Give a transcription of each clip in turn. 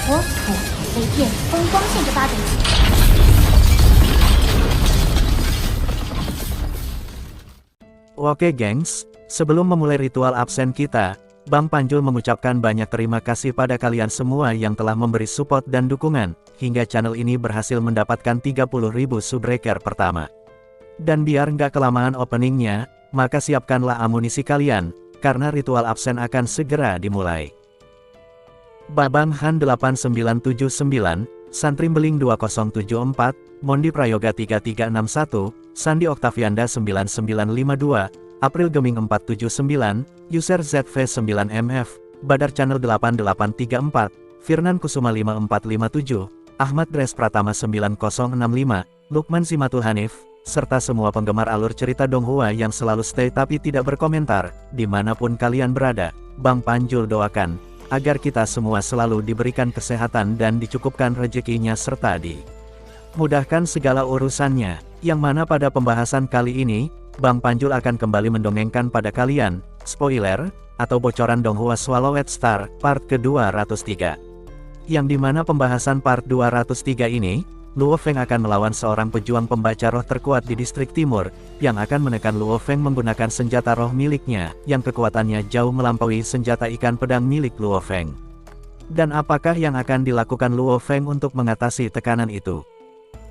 火、土、飞电、风光线这8种。Oke gengs, sebelum memulai ritual absen kita, Bang Panjul mengucapkan banyak terima kasih pada kalian semua yang telah memberi support dan dukungan, hingga channel ini berhasil mendapatkan 30.000 subbreaker pertama. Dan biar nggak kelamaan openingnya, maka siapkanlah amunisi kalian, karena ritual absen akan segera dimulai. Babang Han 8979, Santri Beling 2074, Mondi Prayoga 3361, Sandi Oktavianda 9952, April Geming 479, User ZV9MF, Badar Channel 8834, Firnan Kusuma 5457, Ahmad Dres Pratama 9065, Lukman Simatul Hanif, serta semua penggemar alur cerita Donghua yang selalu stay tapi tidak berkomentar, dimanapun kalian berada. Bang Panjul doakan, agar kita semua selalu diberikan kesehatan dan dicukupkan rezekinya serta dimudahkan segala urusannya, yang mana pada pembahasan kali ini, Bang Panjul akan kembali mendongengkan pada kalian, spoiler, atau bocoran Donghua Swallowed Star, part ke-203. Yang dimana pembahasan part 203 ini, Luo Feng akan melawan seorang pejuang pembaca roh terkuat di distrik timur, yang akan menekan Luo Feng menggunakan senjata roh miliknya, yang kekuatannya jauh melampaui senjata ikan pedang milik Luo Feng. Dan apakah yang akan dilakukan Luo Feng untuk mengatasi tekanan itu?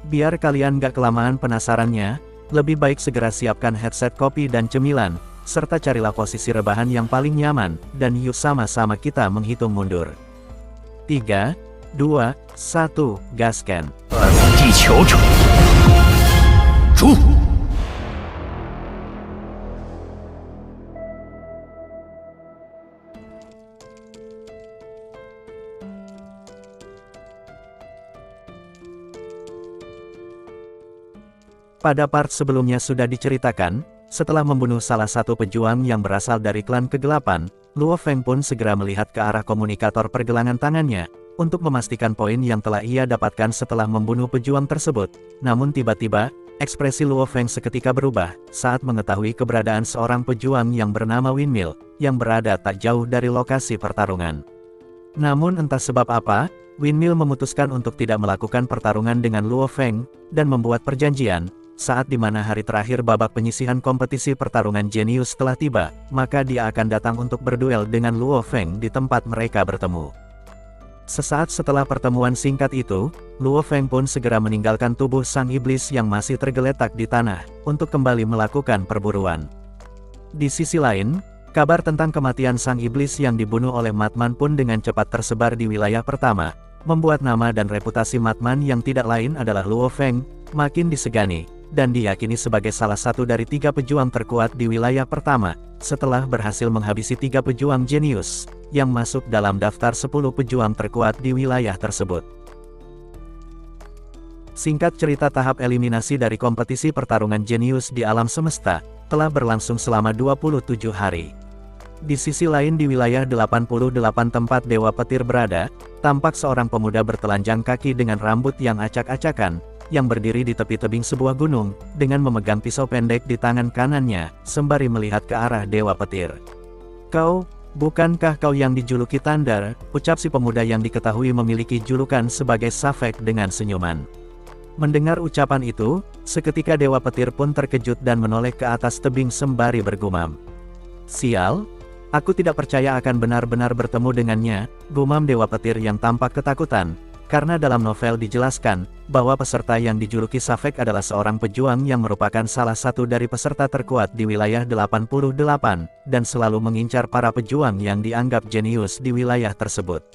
Biar kalian gak kelamaan penasarannya, lebih baik segera siapkan headset kopi dan cemilan, serta carilah posisi rebahan yang paling nyaman, dan yuk sama-sama kita menghitung mundur. 3, 2, 1, gaskan. 地球者，出！ Pada part sebelumnya sudah diceritakan, setelah membunuh salah satu pejuang yang berasal dari klan kegelapan, Luo Feng pun segera melihat ke arah komunikator pergelangan tangannya, untuk memastikan poin yang telah ia dapatkan setelah membunuh pejuang tersebut. Namun tiba-tiba, ekspresi Luo Feng seketika berubah, saat mengetahui keberadaan seorang pejuang yang bernama Windmill, yang berada tak jauh dari lokasi pertarungan. Namun entah sebab apa, Windmill memutuskan untuk tidak melakukan pertarungan dengan Luo Feng, dan membuat perjanjian, saat dimana hari terakhir babak penyisihan kompetisi pertarungan jenius telah tiba, maka dia akan datang untuk berduel dengan Luo Feng di tempat mereka bertemu. Sesaat setelah pertemuan singkat itu, Luo Feng pun segera meninggalkan tubuh sang iblis yang masih tergeletak di tanah, untuk kembali melakukan perburuan. Di sisi lain, kabar tentang kematian sang iblis yang dibunuh oleh Matman pun dengan cepat tersebar di wilayah pertama, membuat nama dan reputasi Matman yang tidak lain adalah Luo Feng, makin disegani, dan diyakini sebagai salah satu dari 3 pejuang terkuat di wilayah pertama, setelah berhasil menghabisi 3 pejuang jenius, yang masuk dalam daftar 10 pejuang terkuat di wilayah tersebut. Singkat cerita, tahap eliminasi dari kompetisi pertarungan jenius di alam semesta, telah berlangsung selama 27 hari. Di sisi lain di wilayah 88 tempat Dewa Petir berada, tampak seorang pemuda bertelanjang kaki dengan rambut yang acak-acakan, yang berdiri di tepi tebing sebuah gunung, dengan memegang pisau pendek di tangan kanannya, sembari melihat ke arah Dewa Petir. "Kau, bukankah kau yang dijuluki Thunder?" ucap si pemuda yang diketahui memiliki julukan sebagai Safek dengan senyuman. Mendengar ucapan itu, seketika Dewa Petir pun terkejut dan menoleh ke atas tebing sembari bergumam. "Sial, aku tidak percaya akan benar-benar bertemu dengannya," gumam Dewa Petir yang tampak ketakutan. Karena dalam novel dijelaskan, bahwa peserta yang dijuluki Safek adalah seorang pejuang yang merupakan salah satu dari peserta terkuat di wilayah 88, dan selalu mengincar para pejuang yang dianggap jenius di wilayah tersebut.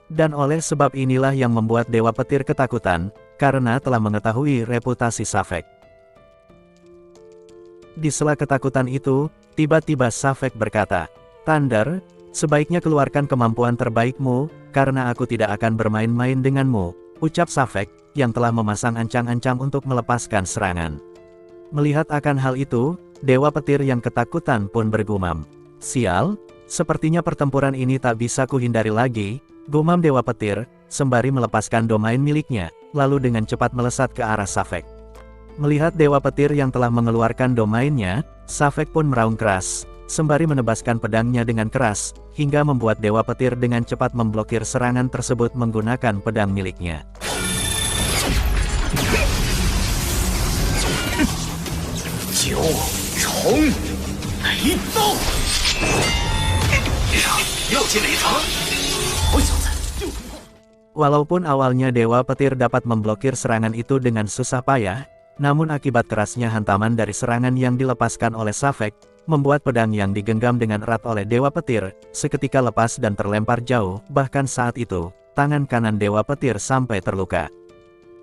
Dan oleh sebab inilah yang membuat Dewa Petir ketakutan, karena telah mengetahui reputasi Safek. Di sela ketakutan itu, tiba-tiba Safek berkata, "Thunder, sebaiknya keluarkan kemampuan terbaikmu, karena aku tidak akan bermain-main denganmu," ucap Safek, yang telah memasang ancang-ancang untuk melepaskan serangan. Melihat akan hal itu, Dewa Petir yang ketakutan pun bergumam, "Sial, sepertinya pertempuran ini tak bisa kuhindari lagi," gumam Dewa Petir, sembari melepaskan domain miliknya, lalu dengan cepat melesat ke arah Safek. Melihat Dewa Petir yang telah mengeluarkan domainnya, Safek pun meraung keras, sembari menebaskan pedangnya dengan keras, hingga membuat Dewa Petir dengan cepat memblokir serangan tersebut menggunakan pedang miliknya. Walaupun awalnya Dewa Petir dapat memblokir serangan itu dengan susah payah, namun akibat kerasnya hantaman dari serangan yang dilepaskan oleh Safek, membuat pedang yang digenggam dengan erat oleh Dewa Petir, seketika lepas dan terlempar jauh, bahkan saat itu, tangan kanan Dewa Petir sampai terluka.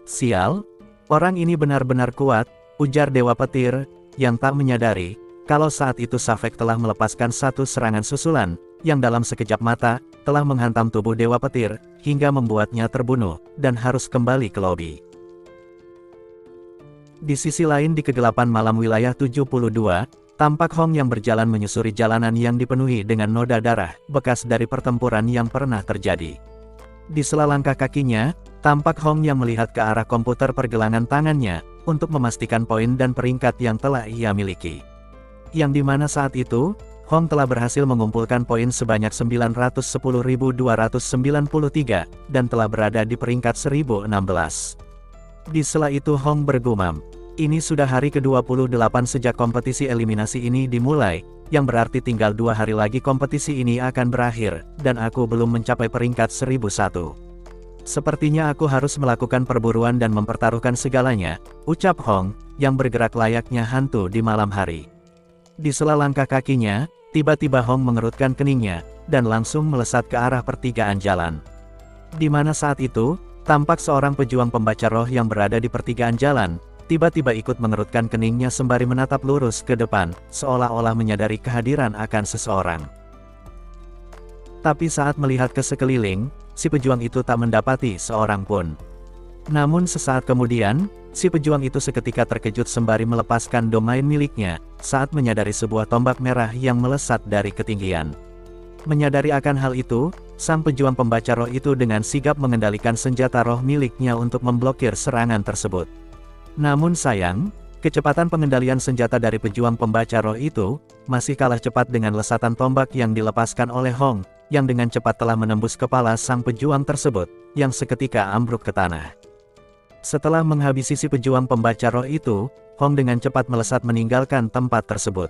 "Sial, orang ini benar-benar kuat," ujar Dewa Petir, yang tak menyadari, kalau saat itu Safek telah melepaskan satu serangan susulan, yang dalam sekejap mata, telah menghantam tubuh Dewa Petir, hingga membuatnya terbunuh, dan harus kembali ke lobi. Di sisi lain di kegelapan malam wilayah 72, tampak Hong yang berjalan menyusuri jalanan yang dipenuhi dengan noda darah, bekas dari pertempuran yang pernah terjadi. Di sela langkah kakinya, tampak Hong yang melihat ke arah komputer pergelangan tangannya, untuk memastikan poin dan peringkat yang telah ia miliki. Yang dimana saat itu, Hong telah berhasil mengumpulkan poin sebanyak 910.293, dan telah berada di peringkat 1016. Di sela itu Hong bergumam, "Ini sudah hari ke-28 sejak kompetisi eliminasi ini dimulai, yang berarti tinggal 2 hari lagi kompetisi ini akan berakhir, dan aku belum mencapai peringkat 1001. Sepertinya aku harus melakukan perburuan dan mempertaruhkan segalanya," ucap Hong, yang bergerak layaknya hantu di malam hari. Di sela langkah kakinya, tiba-tiba Hong mengerutkan keningnya, dan langsung melesat ke arah pertigaan jalan. Di mana saat itu, tampak seorang pejuang pembaca roh yang berada di pertigaan jalan, tiba-tiba ikut mengerutkan keningnya sembari menatap lurus ke depan, seolah-olah menyadari kehadiran akan seseorang. Tapi saat melihat ke sekeliling, si pejuang itu tak mendapati seorang pun. Namun sesaat kemudian, si pejuang itu seketika terkejut sembari melepaskan domain miliknya, saat menyadari sebuah tombak merah yang melesat dari ketinggian. Menyadari akan hal itu, sang pejuang pembaca roh itu dengan sigap mengendalikan senjata roh miliknya untuk memblokir serangan tersebut. Namun sayang, kecepatan pengendalian senjata dari pejuang pembaca roh itu, masih kalah cepat dengan lesatan tombak yang dilepaskan oleh Hong, yang dengan cepat telah menembus kepala sang pejuang tersebut, yang seketika ambruk ke tanah. Setelah menghabisi si pejuang pembaca roh itu, Hong dengan cepat melesat meninggalkan tempat tersebut.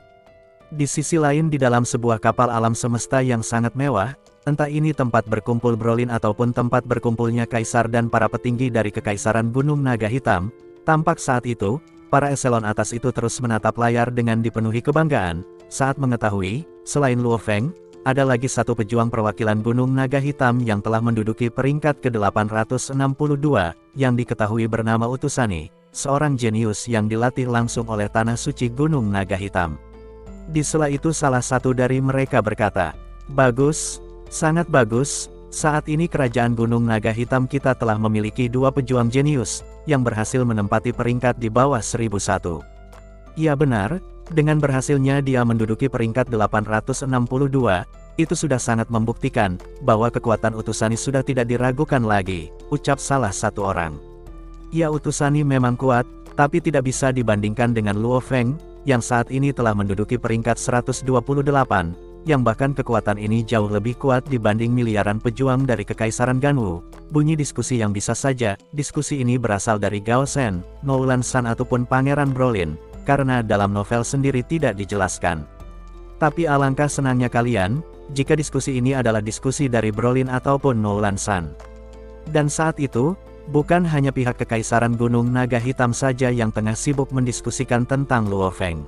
Di sisi lain di dalam sebuah kapal alam semesta yang sangat mewah, entah ini tempat berkumpul Brolin ataupun tempat berkumpulnya Kaisar dan para petinggi dari Kekaisaran Gunung Naga Hitam, tampak saat itu, para eselon atas itu terus menatap layar dengan dipenuhi kebanggaan, saat mengetahui, selain Luo Feng, ada lagi satu pejuang perwakilan Gunung Naga Hitam yang telah menduduki peringkat ke-862, yang diketahui bernama Utusani, seorang jenius yang dilatih langsung oleh Tanah Suci Gunung Naga Hitam. Di sela itu salah satu dari mereka berkata, "Bagus, sangat bagus, saat ini kerajaan Gunung Naga Hitam kita telah memiliki 2 pejuang jenius, yang berhasil menempati peringkat di bawah 1001. Iya benar, dengan berhasilnya dia menduduki peringkat 862, itu sudah sangat membuktikan, bahwa kekuatan Utusani sudah tidak diragukan lagi," ucap salah satu orang. "Ya Utusani memang kuat, tapi tidak bisa dibandingkan dengan Luo Feng, yang saat ini telah menduduki peringkat 128, yang bahkan kekuatan ini jauh lebih kuat dibanding miliaran pejuang dari Kekaisaran Ganwu." Bunyi diskusi yang bisa saja, diskusi ini berasal dari Gao Shen, Noulan San ataupun Pangeran Brolin, karena dalam novel sendiri tidak dijelaskan. Tapi alangkah senangnya kalian, jika diskusi ini adalah diskusi dari Brolin ataupun Noulan San. Dan saat itu, bukan hanya pihak Kekaisaran Gunung Naga Hitam saja yang tengah sibuk mendiskusikan tentang Luo Feng.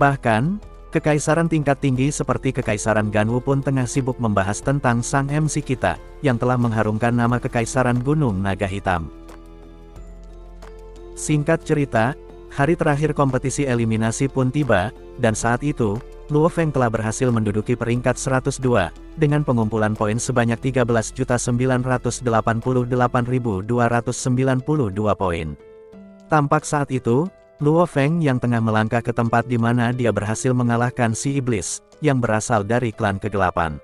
Bahkan, Kekaisaran tingkat tinggi seperti Kekaisaran Ganwu pun tengah sibuk membahas tentang sang MC kita, yang telah mengharumkan nama Kekaisaran Gunung Naga Hitam. Singkat cerita, hari terakhir kompetisi eliminasi pun tiba, dan saat itu, Luo Feng telah berhasil menduduki peringkat 102, dengan pengumpulan poin sebanyak 13.988.292 poin. Tampak saat itu, Luo Feng yang tengah melangkah ke tempat di mana dia berhasil mengalahkan si iblis, yang berasal dari klan kegelapan.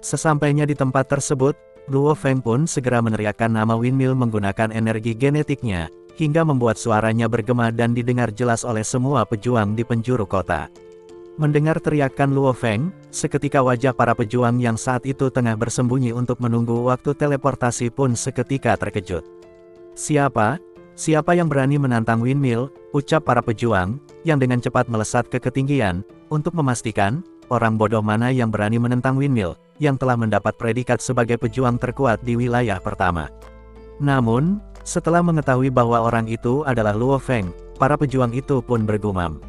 Sesampainya di tempat tersebut, Luo Feng pun segera meneriakkan nama windmill menggunakan energi genetiknya, hingga membuat suaranya bergema dan didengar jelas oleh semua pejuang di penjuru kota. Mendengar teriakan Luo Feng, seketika wajah para pejuang yang saat itu tengah bersembunyi untuk menunggu waktu teleportasi pun seketika terkejut. Siapa? Siapa yang berani menantang windmill? Ucap para pejuang, yang dengan cepat melesat ke ketinggian, untuk memastikan, orang bodoh mana yang berani menentang windmill, yang telah mendapat predikat sebagai pejuang terkuat di wilayah pertama. Namun, setelah mengetahui bahwa orang itu adalah Luo Feng, para pejuang itu pun bergumam.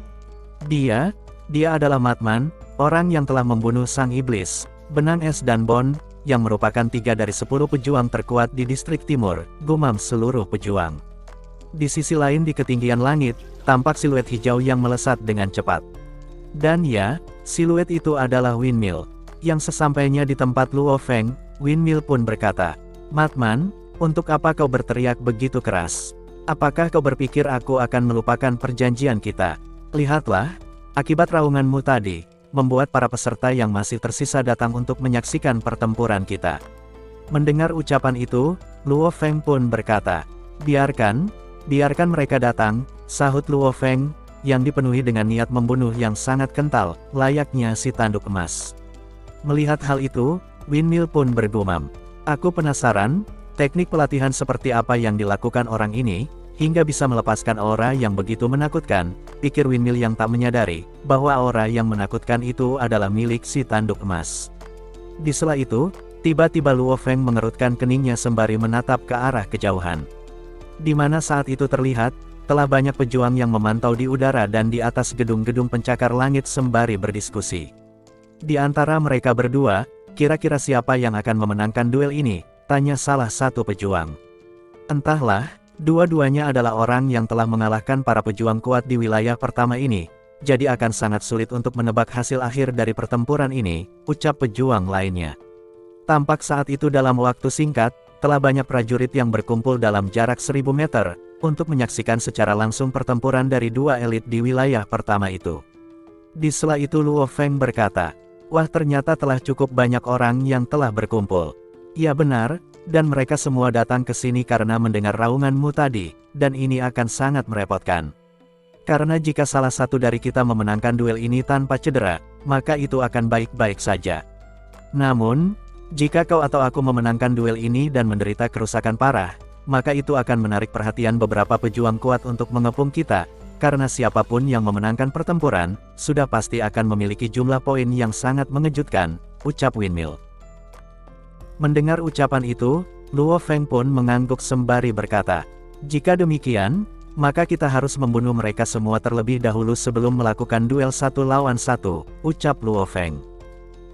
Dia adalah Matman, orang yang telah membunuh sang iblis, benang es dan Bon, yang merupakan 3 dari 10 pejuang terkuat di distrik timur, gumam seluruh pejuang. Di sisi lain di ketinggian langit, tampak siluet hijau yang melesat dengan cepat. Dan ya, siluet itu adalah windmill. Yang sesampainya di tempat Luo Feng, windmill pun berkata, "Matman, untuk apa kau berteriak begitu keras? Apakah kau berpikir aku akan melupakan perjanjian kita? Lihatlah. Akibat raunganmu tadi, membuat para peserta yang masih tersisa datang untuk menyaksikan pertempuran kita." Mendengar ucapan itu, Luo Feng pun berkata, Biarkan mereka datang," sahut Luo Feng, yang dipenuhi dengan niat membunuh yang sangat kental, layaknya si tanduk emas. Melihat hal itu, windmill pun bergumam, "Aku penasaran, teknik pelatihan seperti apa yang dilakukan orang ini, hingga bisa melepaskan aura yang begitu menakutkan," pikir windmill yang tak menyadari, bahwa aura yang menakutkan itu adalah milik si tanduk emas. Di sela itu, tiba-tiba Luo Feng mengerutkan keningnya sembari menatap ke arah kejauhan. Di mana saat itu terlihat, telah banyak pejuang yang memantau di udara dan di atas gedung-gedung pencakar langit sembari berdiskusi. Di antara mereka berdua, kira-kira siapa yang akan memenangkan duel ini? Tanya salah satu pejuang. Entahlah. Dua-duanya adalah orang yang telah mengalahkan para pejuang kuat di wilayah pertama ini, jadi akan sangat sulit untuk menebak hasil akhir dari pertempuran ini, ucap pejuang lainnya. Tampak saat itu dalam waktu singkat, telah banyak prajurit yang berkumpul dalam jarak 1000 meter, untuk menyaksikan secara langsung pertempuran dari dua elit di wilayah pertama itu. Di sela itu Luo Feng berkata, "Wah, ternyata telah cukup banyak orang yang telah berkumpul. Iya benar. Dan mereka semua datang ke sini karena mendengar raunganmu tadi, dan ini akan sangat merepotkan. Karena jika salah satu dari kita memenangkan duel ini tanpa cedera, maka itu akan baik-baik saja. Namun, jika kau atau aku memenangkan duel ini dan menderita kerusakan parah, maka itu akan menarik perhatian beberapa pejuang kuat untuk mengepung kita, karena siapapun yang memenangkan pertempuran, sudah pasti akan memiliki jumlah poin yang sangat mengejutkan," ucap windmill. Mendengar ucapan itu, Luo Feng pun mengangguk sembari berkata, "Jika demikian, maka kita harus membunuh mereka semua terlebih dahulu sebelum melakukan duel 1 lawan 1, ucap Luo Feng.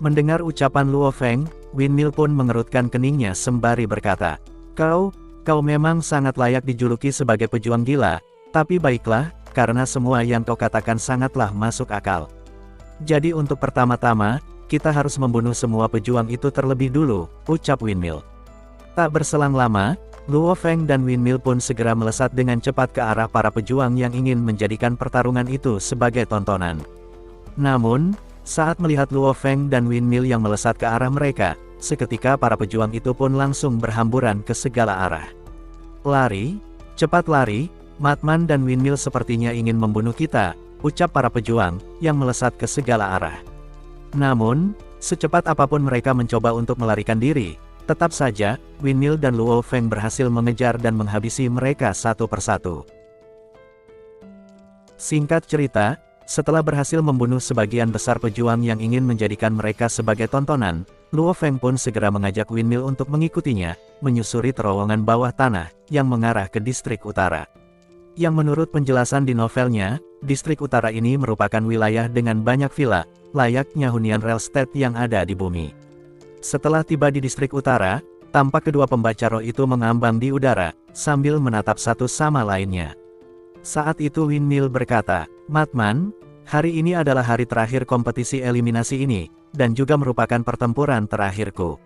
Mendengar ucapan Luo Feng, windmill pun mengerutkan keningnya sembari berkata, Kau memang sangat layak dijuluki sebagai pejuang gila, tapi baiklah, karena semua yang kau katakan sangatlah masuk akal. Jadi untuk pertama-tama, kita harus membunuh semua pejuang itu terlebih dulu, ucap windmill. Tak berselang lama, Luo Feng dan windmill pun segera melesat dengan cepat ke arah para pejuang yang ingin menjadikan pertarungan itu sebagai tontonan. Namun, saat melihat Luo Feng dan windmill yang melesat ke arah mereka, seketika para pejuang itu pun langsung berhamburan ke segala arah. "Lari, cepat lari, Matman dan windmill sepertinya ingin membunuh kita," ucap para pejuang, yang melesat ke segala arah. Namun, secepat apapun mereka mencoba untuk melarikan diri, tetap saja, windmill dan Luo Feng berhasil mengejar dan menghabisi mereka satu persatu. Singkat cerita, setelah berhasil membunuh sebagian besar pejuang yang ingin menjadikan mereka sebagai tontonan, Luo Feng pun segera mengajak windmill untuk mengikutinya, menyusuri terowongan bawah tanah, yang mengarah ke distrik utara. Yang menurut penjelasan di novelnya, distrik utara ini merupakan wilayah dengan banyak villa, layaknya hunian Rellstedt yang ada di bumi. Setelah tiba di distrik utara, tampak kedua pembaca roh itu mengambang di udara, sambil menatap satu sama lainnya. Saat itu windmill berkata, "Matman, hari ini adalah hari terakhir kompetisi eliminasi ini, dan juga merupakan pertempuran terakhirku.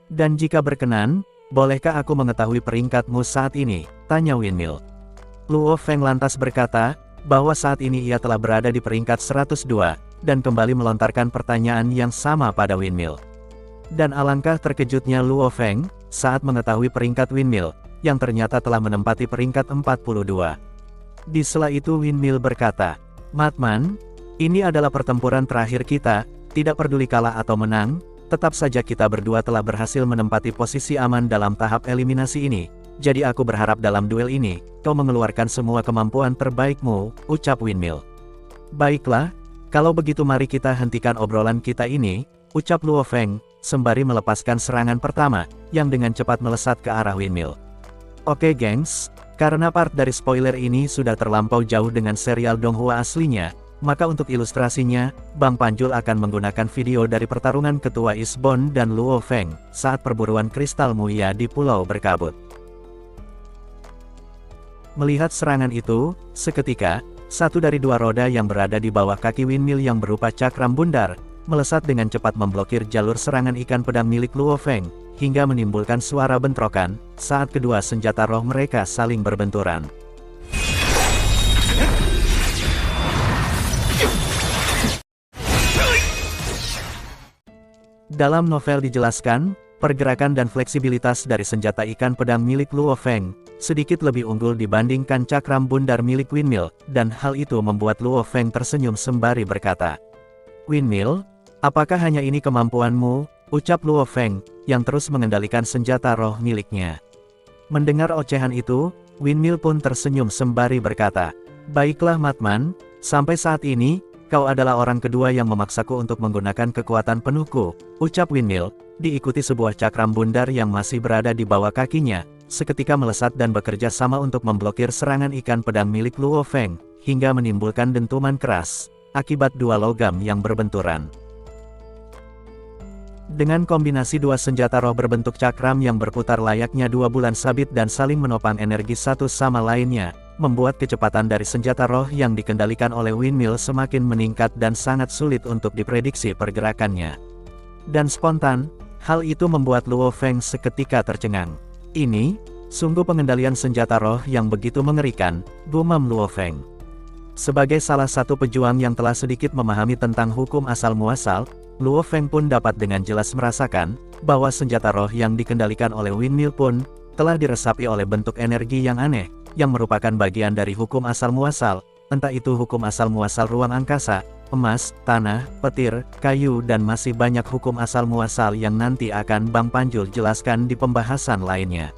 Dan jika berkenan, bolehkah aku mengetahui peringkatmu saat ini?" tanya windmill. Luo Feng lantas berkata, bahwa saat ini ia telah berada di peringkat 102, dan kembali melontarkan pertanyaan yang sama pada windmill. Dan alangkah terkejutnya Luo Feng, saat mengetahui peringkat windmill, yang ternyata telah menempati peringkat 42. Di sela itu windmill berkata, "Matman, Ini adalah pertempuran terakhir kita, tidak peduli kalah atau menang, tetap saja kita berdua telah berhasil menempati posisi aman dalam tahap eliminasi ini. Jadi aku berharap dalam duel ini, kau mengeluarkan semua kemampuan terbaikmu, ucap Windmill. Baiklah, kalau begitu mari kita hentikan obrolan kita ini, ucap Luo Feng, sembari melepaskan serangan pertama, yang dengan cepat melesat ke arah Windmill. Oke gengs, karena part dari spoiler ini sudah terlampau jauh dengan serial Donghua aslinya, maka untuk ilustrasinya, Bang Panjul akan menggunakan video dari pertarungan Ketua Isbon dan Luo Feng, saat perburuan kristal Muya di Pulau Berkabut. Melihat serangan itu, seketika, satu dari dua roda yang berada di bawah kaki Windmill yang berupa cakram bundar, melesat dengan cepat memblokir jalur serangan ikan pedang milik Luo Feng, hingga menimbulkan suara bentrokan, saat kedua senjata roh mereka saling berbenturan. Dalam novel dijelaskan, pergerakan dan fleksibilitas dari senjata ikan pedang milik Luo Feng, sedikit lebih unggul dibandingkan cakram bundar milik Windmill, dan hal itu membuat Luo Feng tersenyum sembari berkata, "Windmill, apakah hanya ini kemampuanmu?" ucap Luo Feng, yang terus mengendalikan senjata roh miliknya. Mendengar ocehan itu, Windmill pun tersenyum sembari berkata, "Baiklah Matman, sampai saat ini, kau adalah orang kedua yang memaksaku untuk menggunakan kekuatan penuhku," ucap Windmill, diikuti sebuah cakram bundar yang masih berada di bawah kakinya, seketika melesat dan bekerja sama untuk memblokir serangan ikan pedang milik Luo Feng, hingga menimbulkan dentuman keras, akibat dua logam yang berbenturan. Dengan kombinasi dua senjata roh berbentuk cakram yang berputar layaknya dua bulan sabit dan saling menopang energi satu sama lainnya, membuat kecepatan dari senjata roh yang dikendalikan oleh Windmill semakin meningkat dan sangat sulit untuk diprediksi pergerakannya. Dan spontan, hal itu membuat Luo Feng seketika tercengang. "Ini, sungguh pengendalian senjata roh yang begitu mengerikan," gumam Luo Feng. Sebagai salah satu pejuang yang telah sedikit memahami tentang hukum asal-muasal, Luo Feng pun dapat dengan jelas merasakan, bahwa senjata roh yang dikendalikan oleh Windmill pun, telah diresapi oleh bentuk energi yang aneh, yang merupakan bagian dari hukum asal-muasal, entah itu hukum asal-muasal ruang angkasa, emas, tanah, petir, kayu dan masih banyak hukum asal-muasal yang nanti akan Bang Panjul jelaskan di pembahasan lainnya.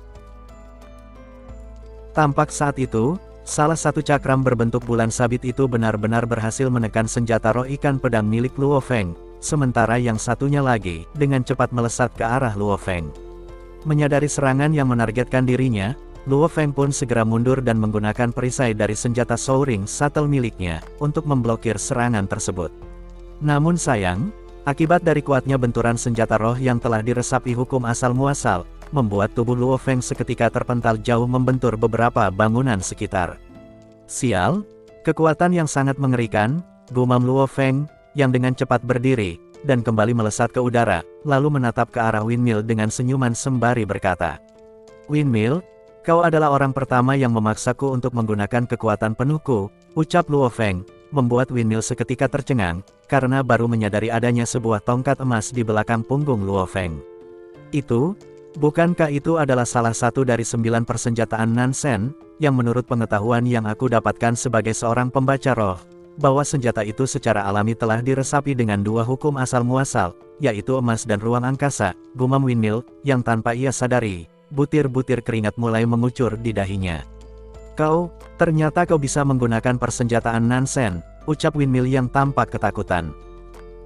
Tampak saat itu, salah satu cakram berbentuk bulan sabit itu benar-benar berhasil menekan senjata roh ikan pedang milik Luo Feng, sementara yang satunya lagi, dengan cepat melesat ke arah Luo Feng. Menyadari serangan yang menargetkan dirinya, Luo Feng pun segera mundur dan menggunakan perisai dari senjata Souring Shuttle miliknya, untuk memblokir serangan tersebut. Namun sayang, akibat dari kuatnya benturan senjata roh yang telah diresapi hukum asal-muasal, membuat tubuh Luo Feng seketika terpental jauh membentur beberapa bangunan sekitar. "Sial, kekuatan yang sangat mengerikan," gumam Luo Feng, yang dengan cepat berdiri, dan kembali melesat ke udara, lalu menatap ke arah Windmill dengan senyuman sembari berkata, "Windmill, kau adalah orang pertama yang memaksaku untuk menggunakan kekuatan penuhku," ucap Luo Feng, membuat Windmill seketika tercengang, karena baru menyadari adanya sebuah tongkat emas di belakang punggung Luo Feng. Bukankah itu adalah salah satu dari 9 persenjataan Nansen, yang menurut pengetahuan yang aku dapatkan sebagai seorang pembaca roh, bahwa senjata itu secara alami telah diresapi dengan dua hukum asal-muasal, yaitu emas dan ruang angkasa, gumam Windmill, yang tanpa ia sadari, butir-butir keringat mulai mengucur di dahinya. Ternyata kau bisa menggunakan persenjataan Nansen," ucap Windmill yang tampak ketakutan.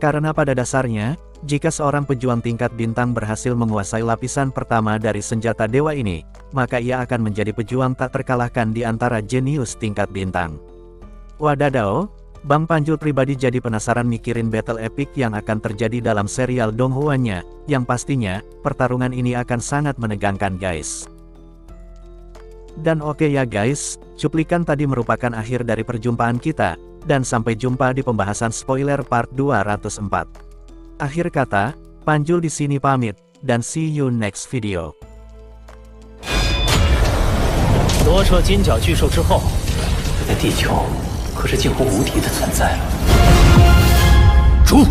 Karena pada dasarnya, jika seorang pejuang tingkat bintang berhasil menguasai lapisan pertama dari senjata dewa ini, maka ia akan menjadi pejuang tak terkalahkan di antara jenius tingkat bintang. Wadadao, Bang Panjul pribadi jadi penasaran mikirin battle epic yang akan terjadi dalam serial Donghua-nya, yang pastinya, pertarungan ini akan sangat menegangkan guys. Dan oke ya guys, cuplikan tadi merupakan akhir dari perjumpaan kita, dan sampai jumpa di pembahasan spoiler part 204. Akhir kata, Panjul di sini pamit, dan see you next video. 夺舍金角巨兽之后，这在地球可是近乎无敌的存在了。出！